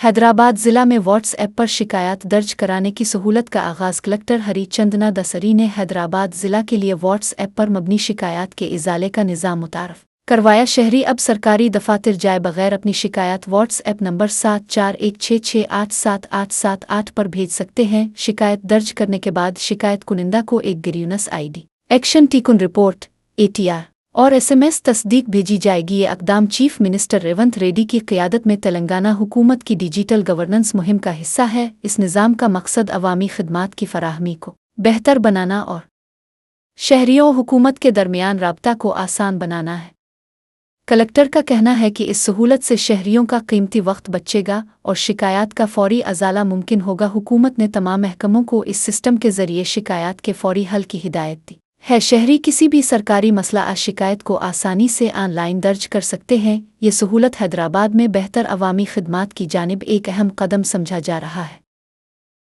حیدرآباد ضلع میں what's app پر شکایات درج کرانے کی سہولت کا آغاز کلکٹر ہری چندنا دسری نے حیدرآباد ضلع کے لیے واٹس ایپ پر مبنی شکایات کے ازالے کا نظام متعارف کروایا۔ شہری اب سرکاری دفاتر جائے بغیر اپنی شکایات واٹس ایپ نمبر 7416687878 پر بھیج سکتے ہیں۔ شکایت درج کرنے کے بعد شکایت کنندہ کو ایک grievance I D, action taken report, ATR اور SMS تصدیق بھیجی جائے گی۔ یہ اقدام چیف منسٹر ریونت ریڈی کی قیادت میں تلنگانہ حکومت کی ڈیجیٹل گورننس مہم کا حصہ ہے۔ اس نظام کا مقصد عوامی خدمات کی فراہمی کو بہتر بنانا اور شہریوں و حکومت کے درمیان رابطہ کو آسان بنانا ہے۔ کلکٹر کا کہنا ہے کہ اس سہولت سے شہریوں کا قیمتی وقت بچے گا اور شکایات کا فوری ازالہ ممکن ہوگا۔ حکومت نے تمام محکموں کو اس سسٹم کے ذریعے شکایات کے فوری حل کی ہدایت دی ہے۔ شہری کسی بھی سرکاری مسئلہ شکایت کو آسانی سے آن لائن درج کر سکتے ہیں۔ یہ سہولت حیدرآباد میں بہتر عوامی خدمات کی جانب ایک اہم قدم سمجھا جا رہا ہے۔